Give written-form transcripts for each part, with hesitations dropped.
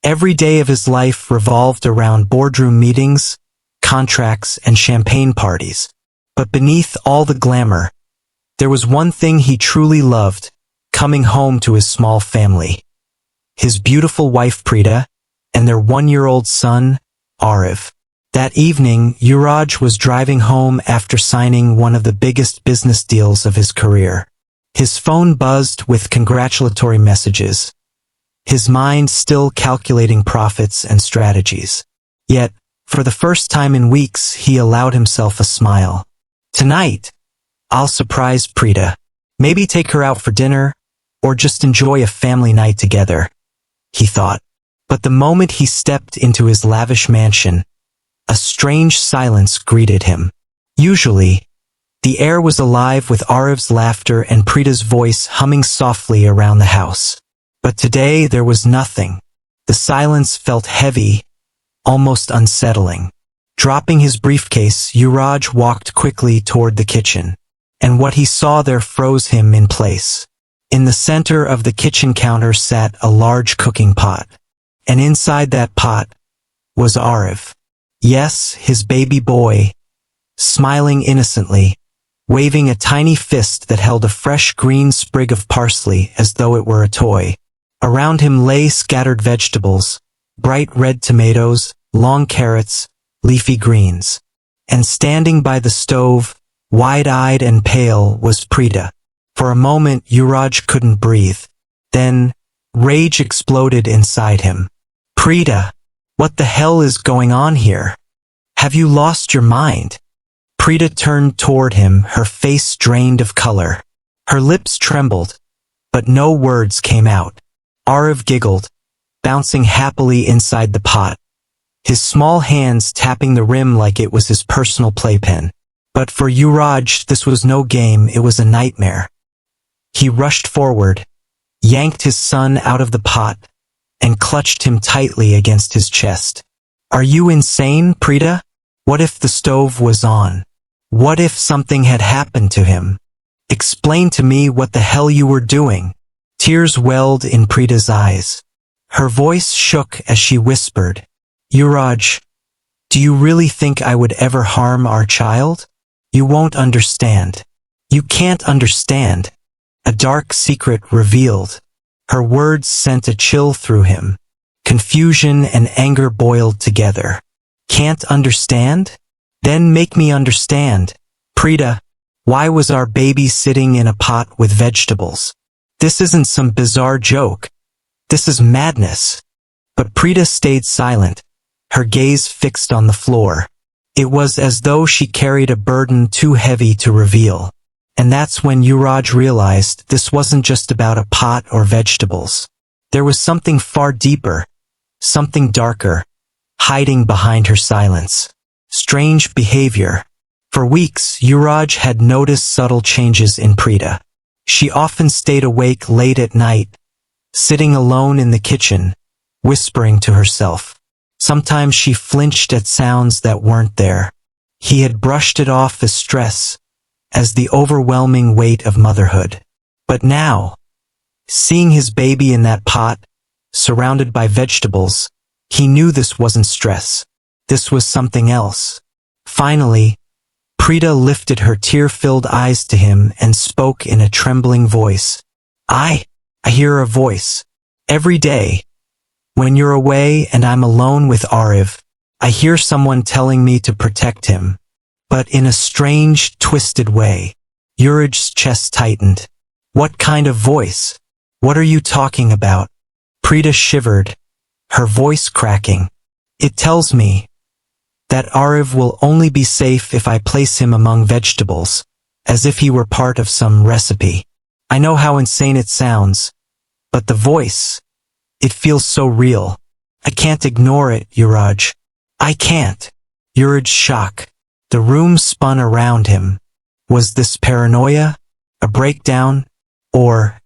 Every day of his life revolved around boardroom meetings, contracts, and champagne parties. But beneath all the glamour, there was one thing he truly loved: coming home to his small family. His beautiful wife Preeta, and their 1-year-old son, Aarav. That evening, Youraj was driving home after signing one of the biggest business deals of his career. His phone buzzed with congratulatory messages, his mind still calculating profits and strategies. Yet, for the first time in weeks, he allowed himself a smile. Tonight, I'll surprise Preeta. Maybe take her out for dinner, or just enjoy a family night together, he thought. But the moment he stepped into his lavish mansion, a strange silence greeted him. Usually, the air was alive with Aarav's laughter and Preeta's voice humming softly around the house. But today there was nothing. The silence felt heavy, almost unsettling. Dropping his briefcase, Youraj walked quickly toward the kitchen, and what he saw there froze him in place. In the center of the kitchen counter sat a large cooking pot, and inside that pot was Aarav. Yes, his baby boy, smiling innocently, waving a tiny fist that held a fresh green sprig of parsley as though it were a toy. Around him lay scattered vegetables, bright red tomatoes, long carrots, leafy greens. And standing by the stove, wide-eyed and pale, was Preeta. For a moment, Youraj couldn't breathe. Then, rage exploded inside him. Preeta! What the hell is going on here? Have you lost your mind? Preeta turned toward him, her face drained of color. Her lips trembled, but no words came out. Aarav giggled, bouncing happily inside the pot, his small hands tapping the rim like it was his personal playpen. But for Youraj, this was no game, it was a nightmare. He rushed forward, yanked his son out of the pot, and clutched him tightly against his chest. Are you insane, Preeta? What if the stove was on? What if something had happened to him? Explain to me what the hell you were doing. Tears welled in Preeta's eyes. Her voice shook as she whispered, Youraj, do you really think I would ever harm our child? You won't understand. You can't understand. A dark secret revealed. Her words sent a chill through him. Confusion and anger boiled together. Can't understand? Then make me understand. Preeta, why was our baby sitting in a pot with vegetables? This isn't some bizarre joke. This is madness. But Preeta stayed silent, her gaze fixed on the floor. It was as though she carried a burden too heavy to reveal. And that's when Youraj realized this wasn't just about a pot or vegetables. There was something far deeper, something darker, hiding behind her silence. Strange behavior. For weeks, Youraj had noticed subtle changes in Preeta. She often stayed awake late at night, sitting alone in the kitchen, whispering to herself. Sometimes she flinched at sounds that weren't there. He had brushed it off as stress, as the overwhelming weight of motherhood. But now, seeing his baby in that pot, surrounded by vegetables, he knew this wasn't stress. This was something else. Finally, Preeta lifted her tear-filled eyes to him and spoke in a trembling voice. I hear a voice. Every day, when you're away and I'm alone with Aarav, I hear someone telling me to protect him. But in a strange, twisted way. Youraj's chest tightened. What kind of voice? What are you talking about? Preeta shivered, her voice cracking. It tells me that Aarav will only be safe if I place him among vegetables, as if he were part of some recipe. I know how insane it sounds, but the voice, it feels so real. I can't ignore it, Youraj. I can't. Youraj's shock. The room spun around him. Was this paranoia, a breakdown, or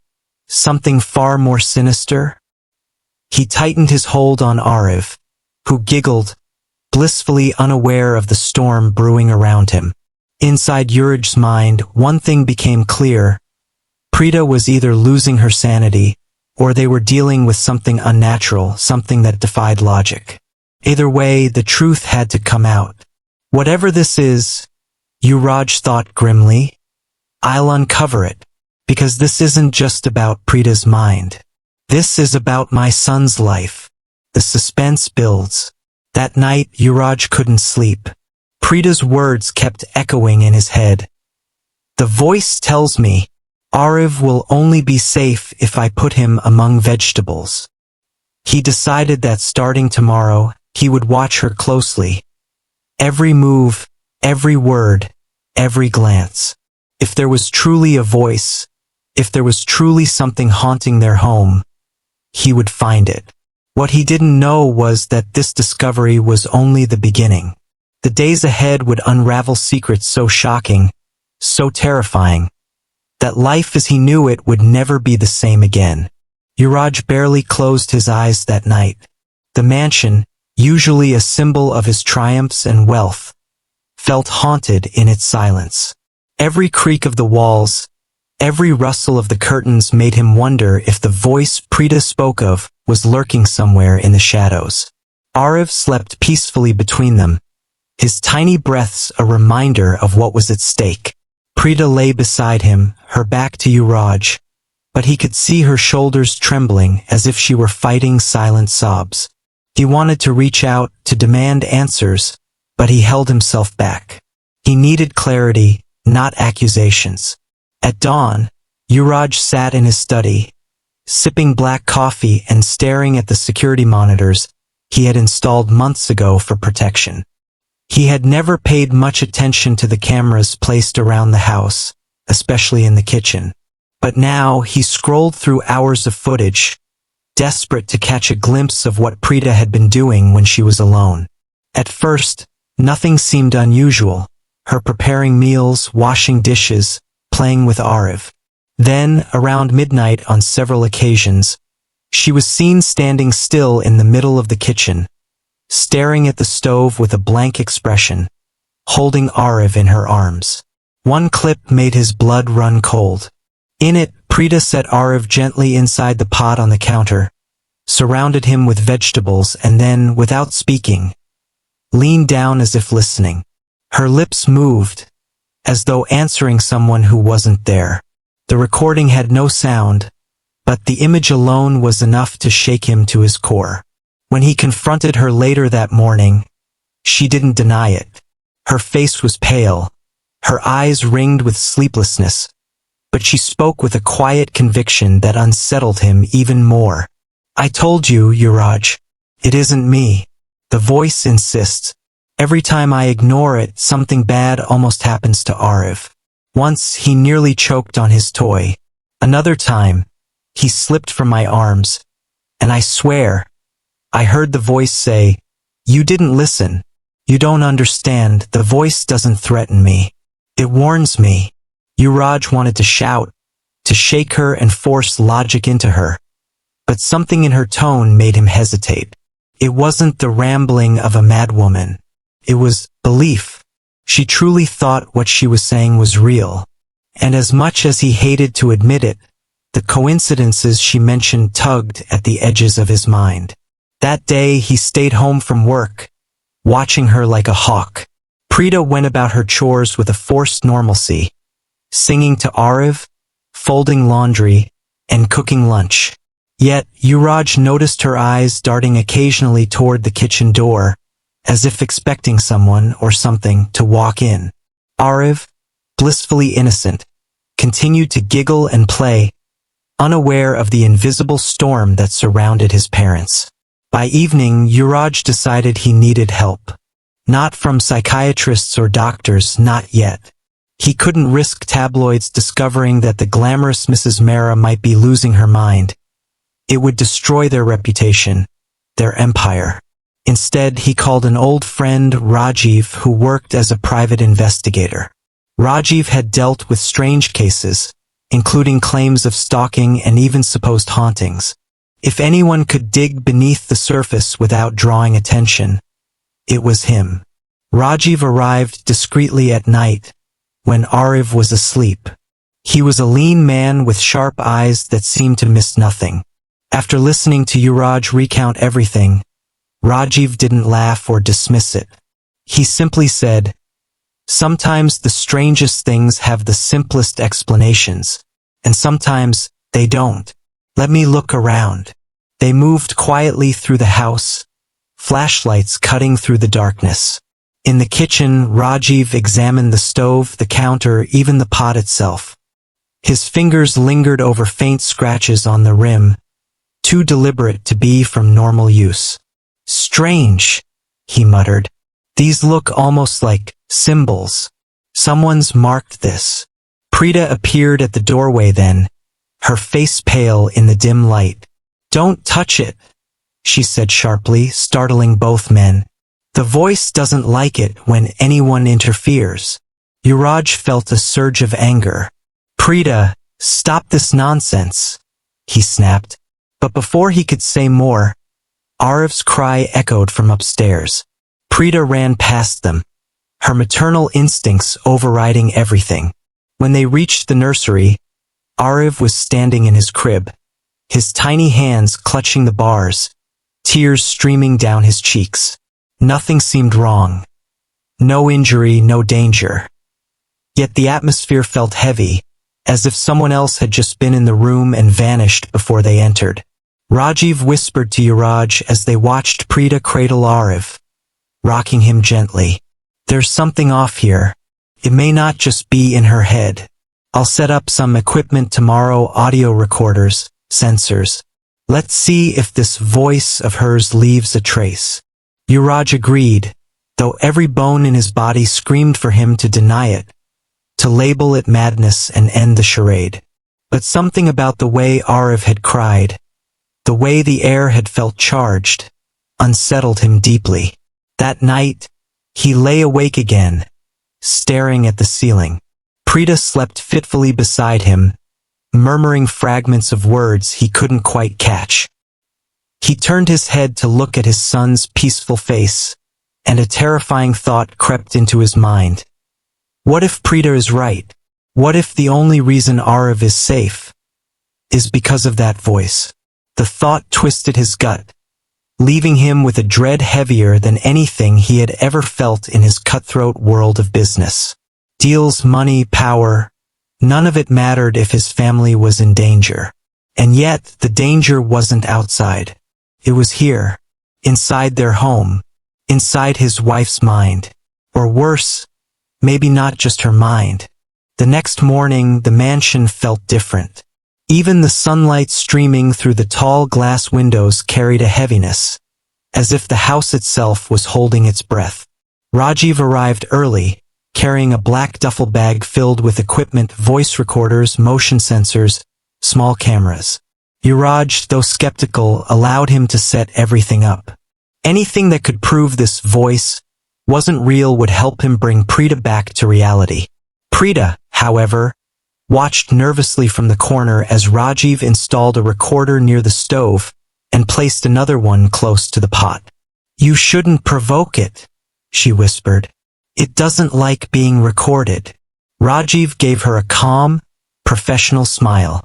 something far more sinister? He tightened his hold on Aarav, who giggled, blissfully unaware of the storm brewing around him. Inside Youraj's mind, one thing became clear. Preeta was either losing her sanity, or they were dealing with something unnatural, something that defied logic. Either way, the truth had to come out. Whatever this is, Youraj thought grimly, I'll uncover it, because this isn't just about Preeta's mind. This is about my son's life. The suspense builds. That night, Youraj couldn't sleep. Preeta's words kept echoing in his head. The voice tells me, Aarav will only be safe if I put him among vegetables. He decided that starting tomorrow, he would watch her closely. Every move, every word, every glance. If there was truly a voice, if there was truly something haunting their home, he would find it. What he didn't know was that this discovery was only the beginning. The days ahead would unravel secrets so shocking, so terrifying, that life as he knew it would never be the same again. Youraj barely closed his eyes that night. The mansion, usually a symbol of his triumphs and wealth, felt haunted in its silence. Every creak of the walls, every rustle of the curtains made him wonder if the voice Preeta spoke of was lurking somewhere in the shadows. Aarav slept peacefully between them, his tiny breaths a reminder of what was at stake. Preeta lay beside him, her back to Youraj, but he could see her shoulders trembling as if she were fighting silent sobs. He wanted to reach out, to demand answers, but he held himself back. He needed clarity, not accusations. At dawn, Youraj sat in his study, sipping black coffee and staring at the security monitors he had installed months ago for protection. He had never paid much attention to the cameras placed around the house, especially in the kitchen. But now he scrolled through hours of footage, desperate to catch a glimpse of what Preeta had been doing when she was alone. At first, nothing seemed unusual, her preparing meals, washing dishes, playing with Aarav. Then, around midnight on several occasions, she was seen standing still in the middle of the kitchen, staring at the stove with a blank expression, holding Aarav in her arms. One clip made his blood run cold. In it, Preeta set Aarav gently inside the pot on the counter, surrounded him with vegetables and then, without speaking, leaned down as if listening. Her lips moved, as though answering someone who wasn't there. The recording had no sound, but the image alone was enough to shake him to his core. When he confronted her later that morning, she didn't deny it. Her face was pale, her eyes ringed with sleeplessness, but she spoke with a quiet conviction that unsettled him even more. I told you, Youraj, it isn't me. The voice insists. Every time I ignore it, something bad almost happens to Aarav. Once, he nearly choked on his toy. Another time, he slipped from my arms, and I swear, I heard the voice say, you didn't listen. You don't understand. The voice doesn't threaten me. It warns me. Youraj wanted to shout, to shake her and force logic into her. But something in her tone made him hesitate. It wasn't the rambling of a madwoman. It was belief. She truly thought what she was saying was real. And as much as he hated to admit it, the coincidences she mentioned tugged at the edges of his mind. That day he stayed home from work, watching her like a hawk. Preeta went about her chores with a forced normalcy, singing to Aarav, folding laundry, and cooking lunch. Yet, Youraj noticed her eyes darting occasionally toward the kitchen door, as if expecting someone or something to walk in. Aarav, blissfully innocent, continued to giggle and play, unaware of the invisible storm that surrounded his parents. By evening, Youraj decided he needed help. Not from psychiatrists or doctors, not yet. He couldn't risk tabloids discovering that the glamorous Mrs. Mehra might be losing her mind. It would destroy their reputation, their empire. Instead, he called an old friend, Rajiv, who worked as a private investigator. Rajiv had dealt with strange cases, including claims of stalking and even supposed hauntings. If anyone could dig beneath the surface without drawing attention, it was him. Rajiv arrived discreetly at night, when Aarav was asleep. He was a lean man with sharp eyes that seemed to miss nothing. After listening to Youraj recount everything, Rajiv didn't laugh or dismiss it. He simply said, "Sometimes the strangest things have the simplest explanations, and sometimes they don't. Let me look around." They moved quietly through the house, flashlights cutting through the darkness. In the kitchen, Rajiv examined the stove, the counter, even the pot itself. His fingers lingered over faint scratches on the rim, too deliberate to be from normal use. "Strange," he muttered. "These look almost like symbols. Someone's marked this." Preeta appeared at the doorway then, her face pale in the dim light. "Don't touch it," she said sharply, startling both men. "The voice doesn't like it when anyone interferes." Youraj felt a surge of anger. "Preeta, stop this nonsense," he snapped. But before he could say more, Aarav's cry echoed from upstairs. Preeta ran past them, her maternal instincts overriding everything. When they reached the nursery, Aarav was standing in his crib, his tiny hands clutching the bars, tears streaming down his cheeks. Nothing seemed wrong. No injury, no danger. Yet the atmosphere felt heavy, as if someone else had just been in the room and vanished before they entered. Rajiv whispered to Youraj as they watched Preeta cradle Aarav, rocking him gently. "There's something off here. It may not just be in her head. I'll set up some equipment tomorrow, audio recorders, sensors. Let's see if this voice of hers leaves a trace." Youraj agreed, though every bone in his body screamed for him to deny it, to label it madness and end the charade. But something about the way Aarav had cried, the way the air had felt charged, unsettled him deeply. That night, he lay awake again, staring at the ceiling. Preeta slept fitfully beside him, murmuring fragments of words he couldn't quite catch. He turned his head to look at his son's peaceful face, and a terrifying thought crept into his mind. What if Preeta is right? What if the only reason Aarav is safe is because of that voice? The thought twisted his gut, leaving him with a dread heavier than anything he had ever felt in his cutthroat world of business. Deals, money, power, none of it mattered if his family was in danger. And yet, the danger wasn't outside. It was here, inside their home, inside his wife's mind. Or worse, maybe not just her mind. The next morning, the mansion felt different. Even the sunlight streaming through the tall glass windows carried a heaviness, as if the house itself was holding its breath. Rajiv arrived early, carrying a black duffel bag filled with equipment, voice recorders, motion sensors, small cameras. Youraj, though skeptical, allowed him to set everything up. Anything that could prove this voice wasn't real would help him bring Preeta back to reality. Preeta, however, watched nervously from the corner as Rajiv installed a recorder near the stove and placed another one close to the pot. "You shouldn't provoke it," she whispered. "It doesn't like being recorded." Rajiv gave her a calm, professional smile.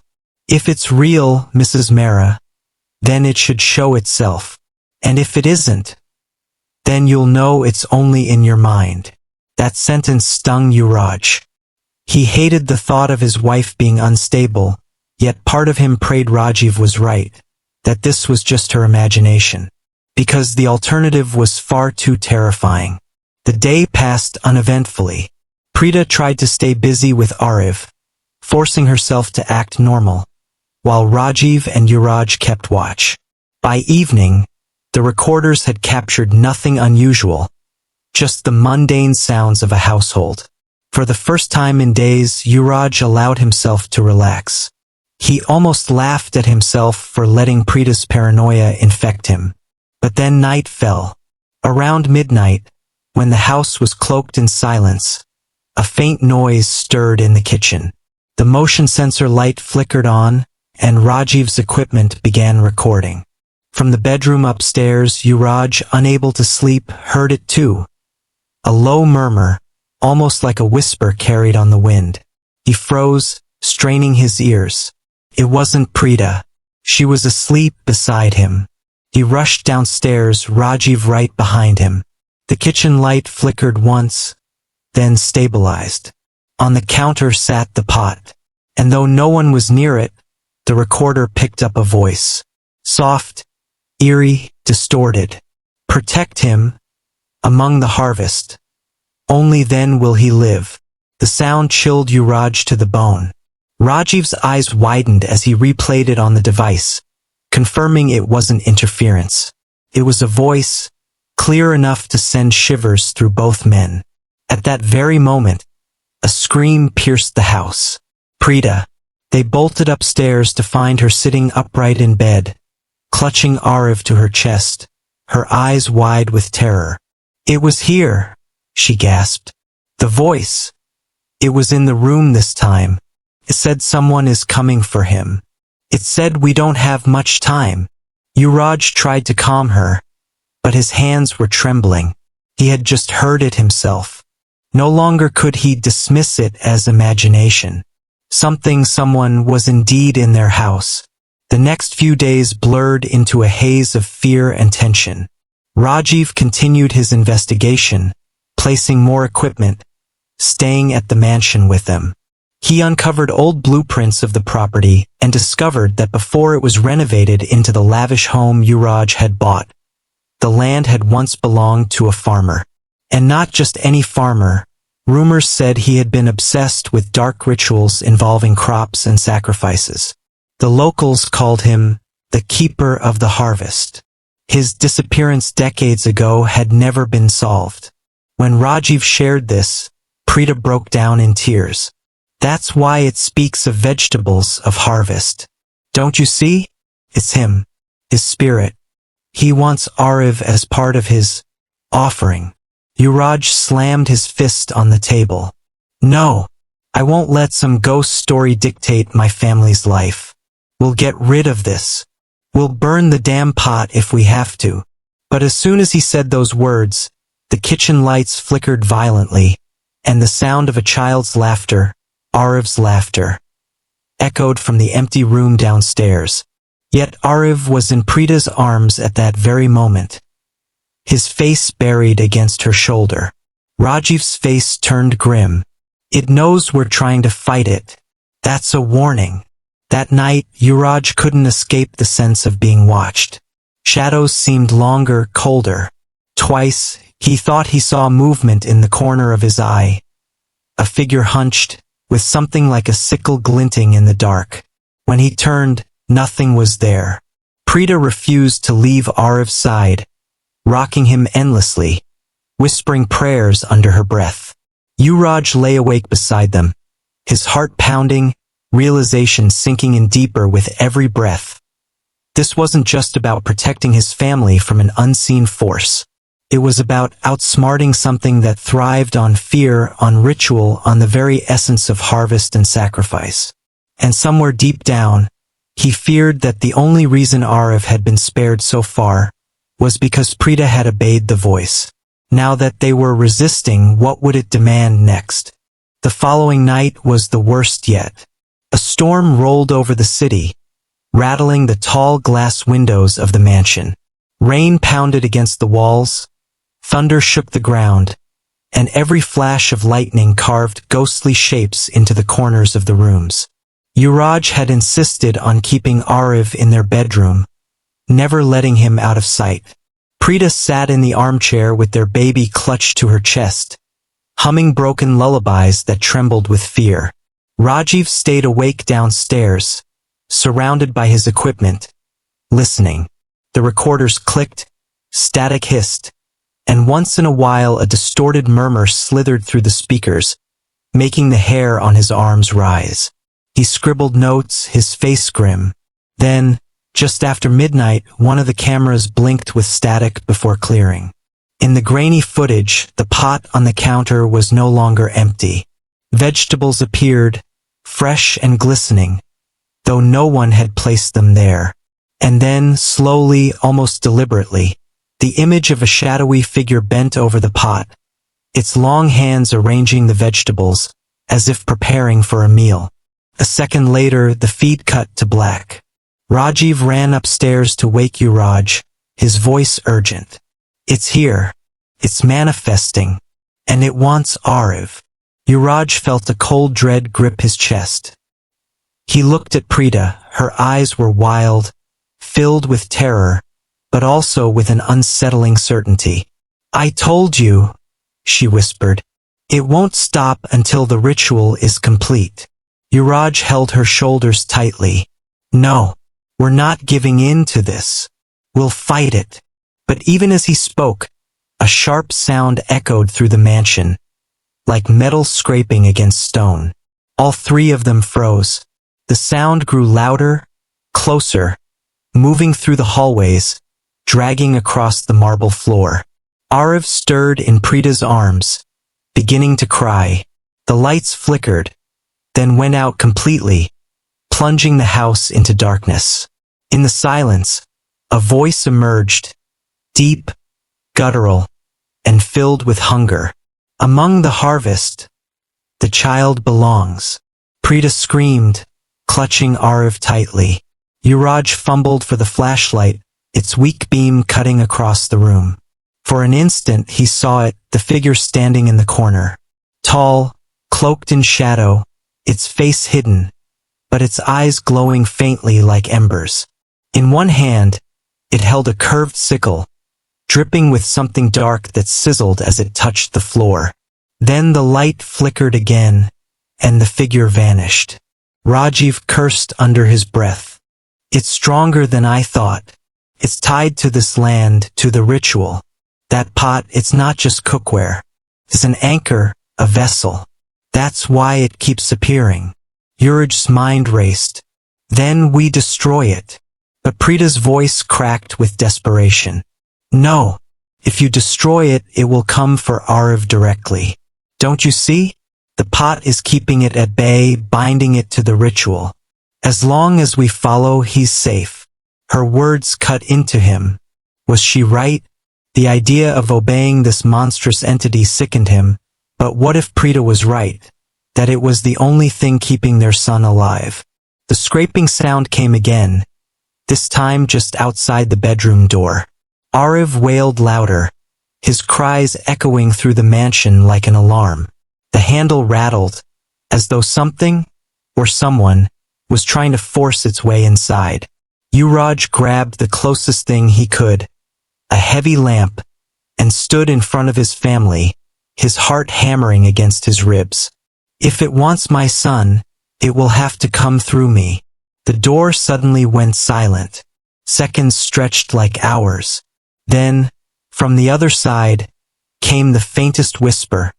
"If it's real, Mrs. Mehra, then it should show itself. And if it isn't, then you'll know it's only in your mind." That sentence stung Youraj. He hated the thought of his wife being unstable, yet part of him prayed Rajiv was right, that this was just her imagination, because the alternative was far too terrifying. The day passed uneventfully. Preeta tried to stay busy with Aarav, forcing herself to act normal, while Rajiv and Youraj kept watch. By evening, the recorders had captured nothing unusual, just the mundane sounds of a household. For the first time in days, Youraj allowed himself to relax. He almost laughed at himself for letting Preeta's paranoia infect him. But then night fell. Around midnight, when the house was cloaked in silence, a faint noise stirred in the kitchen. The motion sensor light flickered on, and Rajiv's equipment began recording. From the bedroom upstairs, Youraj, unable to sleep, heard it too. A low murmur, almost like a whisper carried on the wind. He froze, straining his ears. It wasn't Preeta. She was asleep beside him. He rushed downstairs, Rajiv right behind him. The kitchen light flickered once, then stabilized. On the counter sat the pot, and though no one was near it, the recorder picked up a voice. Soft, eerie, distorted. Protect him, among the harvest. Only then will he live. The sound chilled Youraj to the bone. Rajiv's eyes widened as he replayed it on the device, confirming it wasn't interference. It was a voice, clear enough to send shivers through both men. At that very moment, a scream pierced the house. Preeta. They bolted upstairs to find her sitting upright in bed, clutching Aarav to her chest, her eyes wide with terror. It was here, she gasped. The voice. It was in the room this time. It said someone is coming for him. It said we don't have much time. Youraj tried to calm her, but his hands were trembling. He had just heard it himself. No longer could he dismiss it as imagination. Someone was indeed in their house. The next few days blurred into a haze of fear and tension. Rajiv continued his investigation, placing more equipment, staying at the mansion with them. He uncovered old blueprints of the property and discovered that before it was renovated into the lavish home Youraj had bought, the land had once belonged to a farmer. And not just any farmer. Rumors said he had been obsessed with dark rituals involving crops and sacrifices. The locals called him the Keeper of the Harvest. His disappearance decades ago had never been solved. When Rajiv shared this, Preeta broke down in tears. That's why it speaks of vegetables of harvest. Don't you see? It's him, his spirit. He wants Aarav as part of his offering. Youraj slammed his fist on the table. No, I won't let some ghost story dictate my family's life. We'll get rid of this. We'll burn the damn pot if we have to. But as soon as he said those words, the kitchen lights flickered violently, and the sound of a child's laughter, Aarav's laughter, echoed from the empty room downstairs. Yet Aarav was in Preeta's arms at that very moment, his face buried against her shoulder. Rajiv's face turned grim. It knows we're trying to fight it. That's a warning. That night, Youraj couldn't escape the sense of being watched. Shadows seemed longer, colder. Twice, he thought he saw movement in the corner of his eye. A figure hunched, with something like a sickle glinting in the dark. When he turned, nothing was there. Preeta refused to leave Aarav's side, rocking him endlessly, whispering prayers under her breath. Youraj lay awake beside them, his heart pounding, realization sinking in deeper with every breath. This wasn't just about protecting his family from an unseen force. It was about outsmarting something that thrived on fear, on ritual, on the very essence of harvest and sacrifice. And somewhere deep down, he feared that the only reason Aarav had been spared so far was because Preeta had obeyed the voice. Now that they were resisting, what would it demand next? The following night was the worst yet. A storm rolled over the city, rattling the tall glass windows of the mansion. Rain pounded against the walls, thunder shook the ground, and every flash of lightning carved ghostly shapes into the corners of the rooms. Youraj had insisted on keeping Aarav in their bedroom, never letting him out of sight. Preeta sat in the armchair with their baby clutched to her chest, humming broken lullabies that trembled with fear. Rajiv stayed awake downstairs, surrounded by his equipment, listening. The recorders clicked, static hissed, and once in a while a distorted murmur slithered through the speakers, making the hair on his arms rise. He scribbled notes, his face grim. Then, just after midnight, one of the cameras blinked with static before clearing. In the grainy footage, the pot on the counter was no longer empty. Vegetables appeared, fresh and glistening, though no one had placed them there. And then, slowly, almost deliberately, the image of a shadowy figure bent over the pot, its long hands arranging the vegetables, as if preparing for a meal. A second later, the feed cut to black. Rajiv ran upstairs to wake Youraj, his voice urgent. It's here. It's manifesting. And it wants Aarav. Youraj felt a cold dread grip his chest. He looked at Preeta. Her eyes were wild, filled with terror, but also with an unsettling certainty. I told you, she whispered. It won't stop until the ritual is complete. Youraj held her shoulders tightly. No, we're not giving in to this. We'll fight it. But even as he spoke, a sharp sound echoed through the mansion, like metal scraping against stone. All three of them froze. The sound grew louder, closer, moving through the hallways, dragging across the marble floor. Aarav stirred in Preeta's arms, beginning to cry. The lights flickered, then went out completely, plunging the house into darkness. In the silence, a voice emerged, deep, guttural, and filled with hunger. Among the harvest, the child belongs. Preeta screamed, clutching Aarav tightly. Youraj fumbled for the flashlight, its weak beam cutting across the room. For an instant he saw it, the figure standing in the corner. Tall, cloaked in shadow, its face hidden, but its eyes glowing faintly like embers. In one hand, it held a curved sickle, dripping with something dark that sizzled as it touched the floor. Then the light flickered again, and the figure vanished. Rajiv cursed under his breath. It's stronger than I thought. It's tied to this land, to the ritual. That pot, it's not just cookware. It's an anchor, a vessel. That's why it keeps appearing. Youraj's mind raced. Then we destroy it. But Preeta's voice cracked with desperation. No. If you destroy it, it will come for Aarav directly. Don't you see? The pot is keeping it at bay, binding it to the ritual. As long as we follow, he's safe. Her words cut into him. Was she right? The idea of obeying this monstrous entity sickened him, but what if Preeta was right? That it was the only thing keeping their son alive. The scraping sound came again, this time just outside the bedroom door. Aarav wailed louder, his cries echoing through the mansion like an alarm. The handle rattled, as though something, or someone, was trying to force its way inside. Youraj grabbed the closest thing he could, a heavy lamp, and stood in front of his family, his heart hammering against his ribs. If it wants my son, it will have to come through me. The door suddenly went silent. Seconds stretched like hours. Then, from the other side, came the faintest whisper,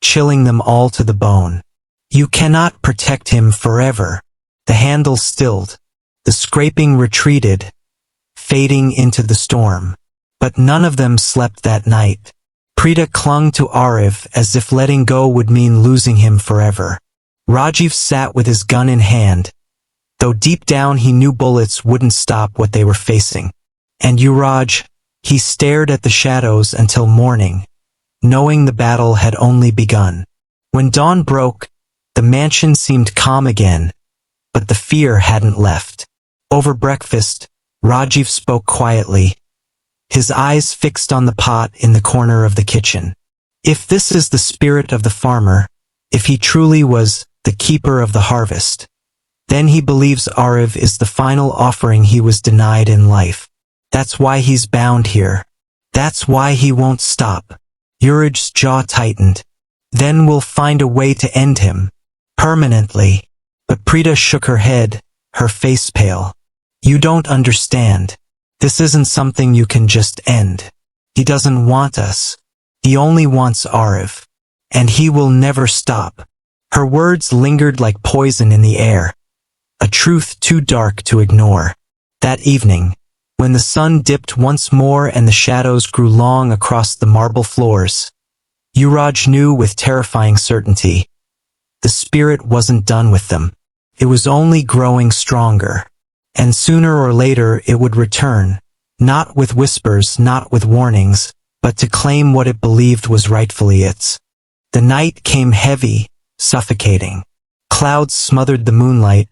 chilling them all to the bone. You cannot protect him forever. The handle stilled. The scraping retreated, fading into the storm. But none of them slept that night. Preeta clung to Aarav as if letting go would mean losing him forever. Rajiv sat with his gun in hand, though deep down he knew bullets wouldn't stop what they were facing. And Youraj, he stared at the shadows until morning, knowing the battle had only begun. When dawn broke, the mansion seemed calm again, but the fear hadn't left. Over breakfast, Rajiv spoke quietly, his eyes fixed on the pot in the corner of the kitchen. If this is the spirit of the farmer, if he truly was the keeper of the harvest, then he believes Aarav is the final offering he was denied in life. That's why he's bound here. That's why he won't stop. Youraj's jaw tightened. Then we'll find a way to end him. Permanently. But Preeta shook her head, her face pale. You don't understand. This isn't something you can just end. He doesn't want us. He only wants Aarav. And he will never stop. Her words lingered like poison in the air, a truth too dark to ignore. That evening, when the sun dipped once more and the shadows grew long across the marble floors, Youraj knew with terrifying certainty. The spirit wasn't done with them. It was only growing stronger. And sooner or later it would return, not with whispers, not with warnings, but to claim what it believed was rightfully its. The night came heavy, suffocating. Clouds smothered the moonlight,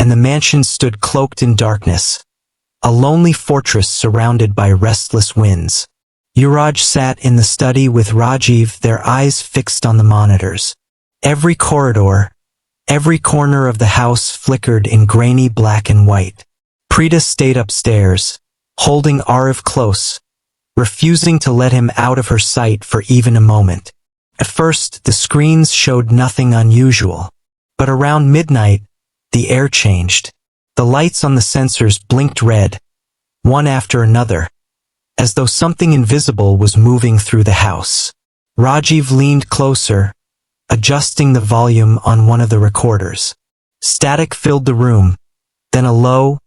and the mansion stood cloaked in darkness, a lonely fortress surrounded by restless winds. Youraj sat in the study with Rajiv, their eyes fixed on the monitors. Every corridor, every corner of the house flickered in grainy black and white. Preeta stayed upstairs, holding Aarav close, refusing to let him out of her sight for even a moment. At first, the screens showed nothing unusual, but around midnight, the air changed. The lights on the sensors blinked red, one after another, as though something invisible was moving through the house. Rajiv leaned closer, adjusting the volume on one of the recorders. Static filled the room, then a low,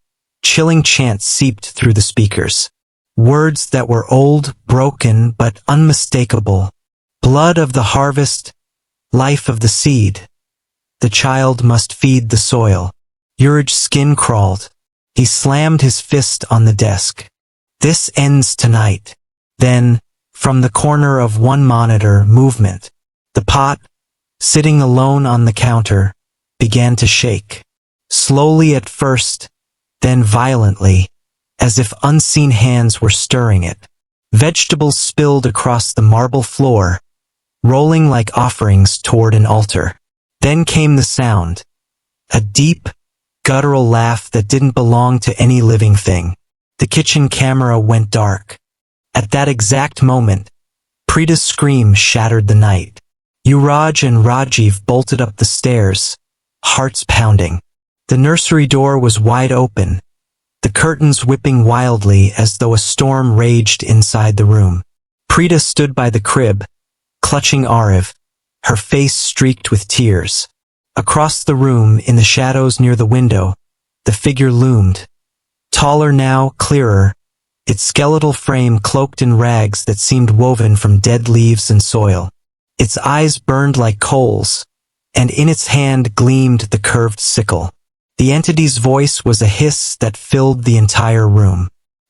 chilling chant seeped through the speakers. Words that were old, broken, but unmistakable. Blood of the harvest, life of the seed. The child must feed the soil. Youraj's skin crawled. He slammed his fist on the desk. This ends tonight. Then, from the corner of one monitor, movement. The pot, sitting alone on the counter, began to shake. Slowly at first, then violently, as if unseen hands were stirring it. Vegetables spilled across the marble floor, rolling like offerings toward an altar. Then came the sound, a deep, guttural laugh that didn't belong to any living thing. The kitchen camera went dark. At that exact moment, Preeta's scream shattered the night. Youraj and Rajiv bolted up the stairs, hearts pounding. The nursery door was wide open, the curtains whipping wildly as though a storm raged inside the room. Preeta stood by the crib, clutching Aarav, her face streaked with tears. Across the room, in the shadows near the window, the figure loomed. Taller now, clearer, its skeletal frame cloaked in rags that seemed woven from dead leaves and soil. Its eyes burned like coals, and in its hand gleamed the curved sickle. The entity's voice was a hiss that filled the entire room.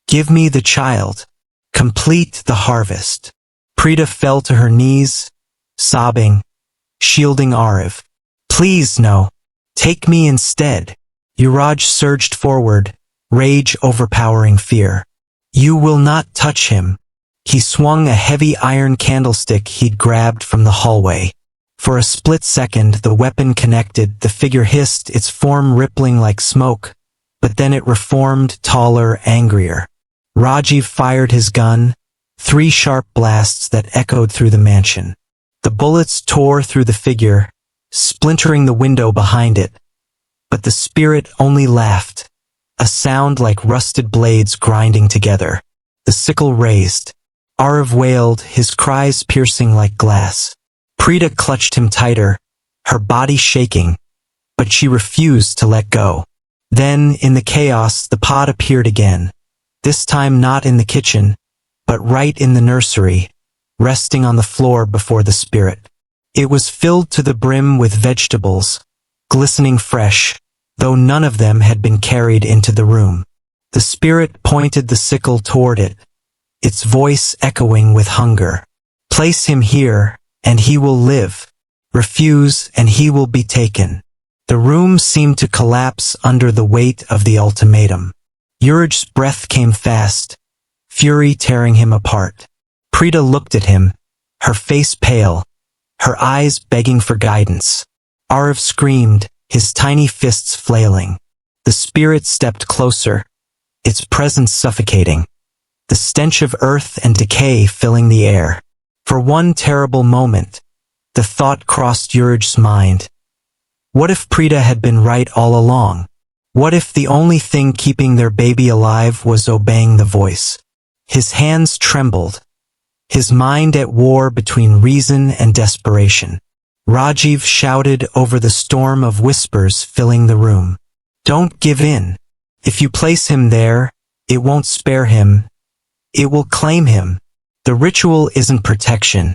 Give me the child. Complete the harvest. Preeta fell to her knees, sobbing, shielding Aarav. Please no. Take me instead. Youraj surged forward, rage overpowering fear. You will not touch him. He swung a heavy iron candlestick he'd grabbed from the hallway. For a split second, the weapon connected, the figure hissed, its form rippling like smoke, but then it reformed, taller, angrier. Rajiv fired his gun, 3 sharp blasts that echoed through the mansion. The bullets tore through the figure, splintering the window behind it, but the spirit only laughed, a sound like rusted blades grinding together. The sickle raised. Aarav wailed, his cries piercing like glass. Preeta clutched him tighter, her body shaking, but she refused to let go. Then, in the chaos, the pot appeared again, this time not in the kitchen, but right in the nursery, resting on the floor before the spirit. It was filled to the brim with vegetables, glistening fresh, though none of them had been carried into the room. The spirit pointed the sickle toward it, its voice echoing with hunger. Place him here, and he will live. Refuse, and he will be taken. The room seemed to collapse under the weight of the ultimatum. Youraj's breath came fast, fury tearing him apart. Preeta looked at him, her face pale, her eyes begging for guidance. Aarav screamed, his tiny fists flailing. The spirit stepped closer, its presence suffocating, the stench of earth and decay filling the air. For one terrible moment, the thought crossed Youraj's mind. What if Preeta had been right all along? What if the only thing keeping their baby alive was obeying the voice? His hands trembled, his mind at war between reason and desperation. Rajiv shouted over the storm of whispers filling the room. Don't give in. If you place him there, it won't spare him. It will claim him. The ritual isn't protection.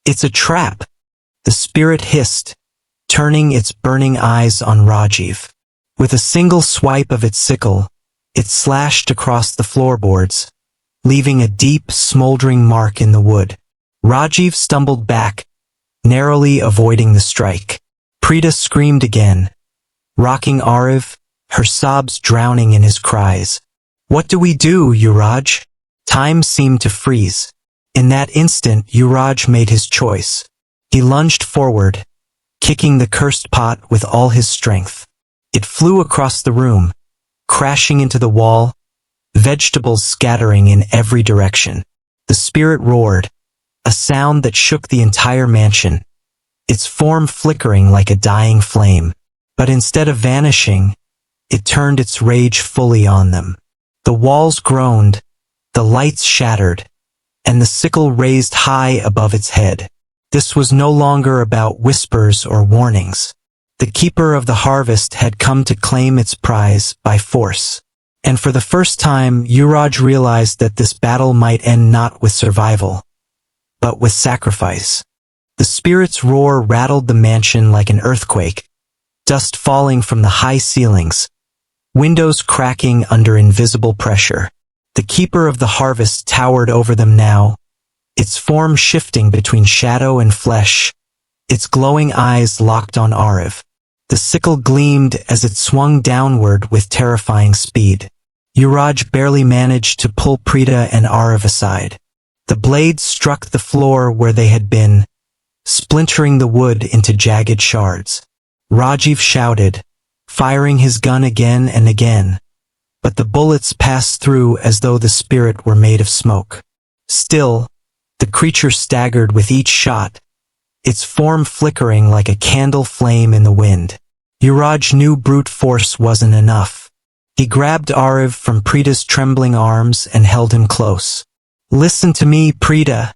It's a trap. The spirit hissed, turning its burning eyes on Rajiv. With a single swipe of its sickle, it slashed across the floorboards, leaving a deep, smoldering mark in the wood. Rajiv stumbled back, narrowly avoiding the strike. Preeta screamed again, rocking Aarav, her sobs drowning in his cries. "What do we do, Youraj?" Time seemed to freeze. In that instant, Youraj made his choice. He lunged forward, kicking the cursed pot with all his strength. It flew across the room, crashing into the wall, vegetables scattering in every direction. The spirit roared, a sound that shook the entire mansion, its form flickering like a dying flame. But instead of vanishing, it turned its rage fully on them. The walls groaned, the lights shattered, and the sickle raised high above its head. This was no longer about whispers or warnings. The keeper of the harvest had come to claim its prize by force. And for the first time, Youraj realized that this battle might end not with survival, but with sacrifice. The spirit's roar rattled the mansion like an earthquake, dust falling from the high ceilings, windows cracking under invisible pressure. The keeper of the harvest towered over them now, its form shifting between shadow and flesh, its glowing eyes locked on Aarav. The sickle gleamed as it swung downward with terrifying speed. Youraj barely managed to pull Preeta and Aarav aside. The blade struck the floor where they had been, splintering the wood into jagged shards. Rajiv shouted, firing his gun again and again, but the bullets passed through as though the spirit were made of smoke. Still, the creature staggered with each shot, its form flickering like a candle flame in the wind. Youraj knew brute force wasn't enough. He grabbed Aarav from Preeta's trembling arms and held him close. "Listen to me, Preeta,"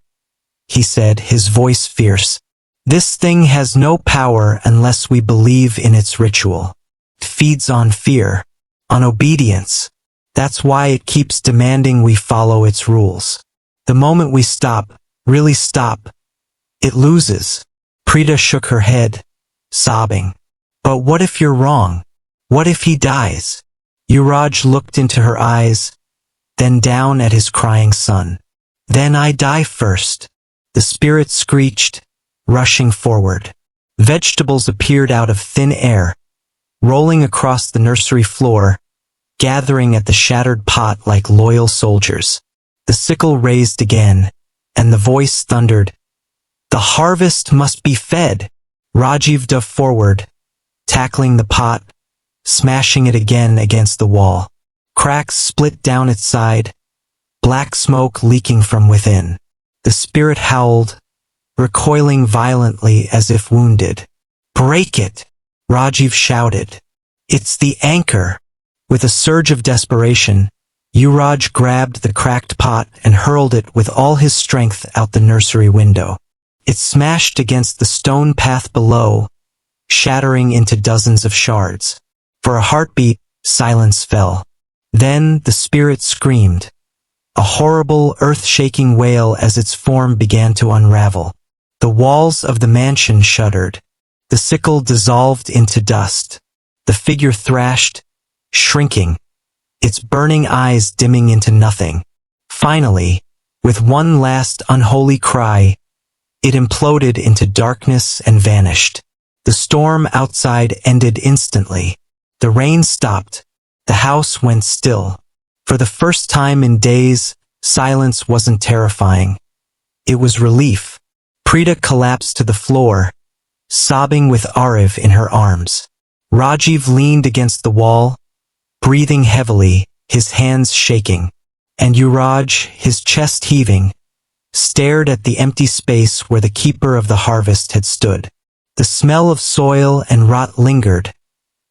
he said, his voice fierce. "This thing has no power unless we believe in its ritual. It feeds on fear, on obedience. That's why it keeps demanding we follow its rules. The moment we stop, really stop, it loses." Preeta shook her head, sobbing. "But what if you're wrong? What if he dies?" Youraj looked into her eyes, then down at his crying son. "Then I die first," the spirit screeched, rushing forward. Vegetables appeared out of thin air, rolling across the nursery floor, gathering at the shattered pot like loyal soldiers. The sickle raised again, and the voice thundered, "The harvest must be fed." Rajiv dove forward, tackling the pot, smashing it again against the wall. Cracks split down its side, black smoke leaking from within. The spirit howled, recoiling violently as if wounded. "Break it!" Rajiv shouted. "It's the anchor." With a surge of desperation, Youraj grabbed the cracked pot and hurled it with all his strength out the nursery window. It smashed against the stone path below, shattering into dozens of shards. For a heartbeat, silence fell. Then the spirit screamed, a horrible, earth-shaking wail as its form began to unravel. The walls of the mansion shuddered. The sickle dissolved into dust. The figure thrashed, shrinking, its burning eyes dimming into nothing. Finally, with one last unholy cry, it imploded into darkness and vanished. The storm outside ended instantly. The rain stopped. The house went still. For the first time in days, silence wasn't terrifying. It was relief. Preeta collapsed to the floor, sobbing with Aarav in her arms. Rajiv leaned against the wall, breathing heavily, his hands shaking. And Youraj, his chest heaving, stared at the empty space where the keeper of the harvest had stood. The smell of soil and rot lingered,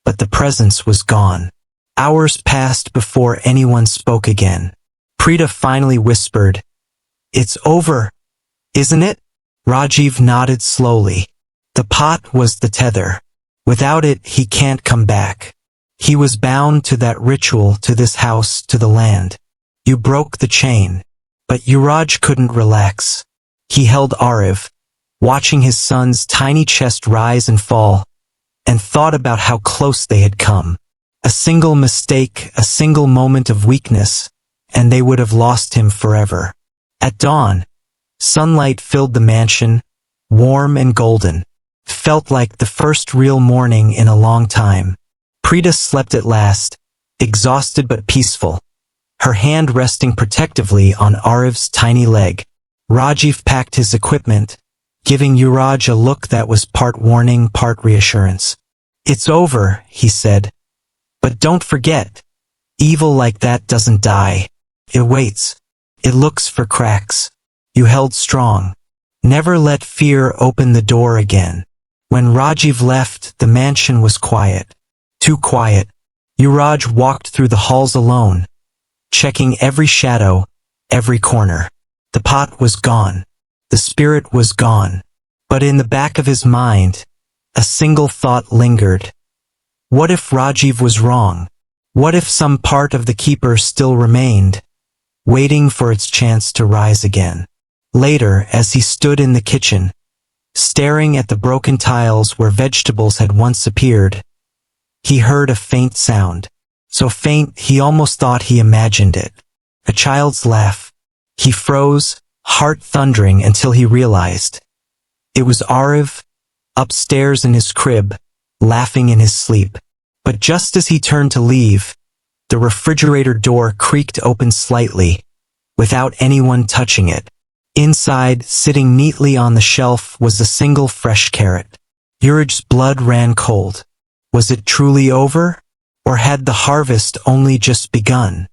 but the presence was gone. Hours passed before anyone spoke again. Preeta finally whispered, "It's over, isn't it?" Rajiv nodded slowly. The pot was the tether. Without it, he can't come back. He was bound to that ritual, to this house, to the land. You broke the chain. But Youraj couldn't relax. He held Aarav, watching his son's tiny chest rise and fall, and thought about how close they had come. A single mistake, a single moment of weakness, and they would have lost him forever. At dawn, sunlight filled the mansion, warm and golden. Felt like the first real morning in a long time. Preeta slept at last, exhausted but peaceful, her hand resting protectively on Aarav's tiny leg. Rajiv packed his equipment, giving Youraj a look that was part warning, part reassurance. "It's over," he said. "But don't forget, evil like that doesn't die. It waits. It looks for cracks." You held strong. Never let fear open the door again. When Rajiv left, the mansion was quiet. Too quiet. Youraj walked through the halls alone, checking every shadow, every corner. The pot was gone. The spirit was gone. But in the back of his mind, a single thought lingered. What if Rajiv was wrong? What if some part of the keeper still remained, waiting for its chance to rise again? Later, as he stood in the kitchen, staring at the broken tiles where vegetables had once appeared, he heard a faint sound. So faint he almost thought he imagined it. A child's laugh. He froze, heart thundering, until he realized. It was Aarav, upstairs in his crib, laughing in his sleep. But just as he turned to leave, the refrigerator door creaked open slightly, without anyone touching it. Inside, sitting neatly on the shelf, was a single fresh carrot. Youraj's blood ran cold. Was it truly over? Or had the harvest only just begun?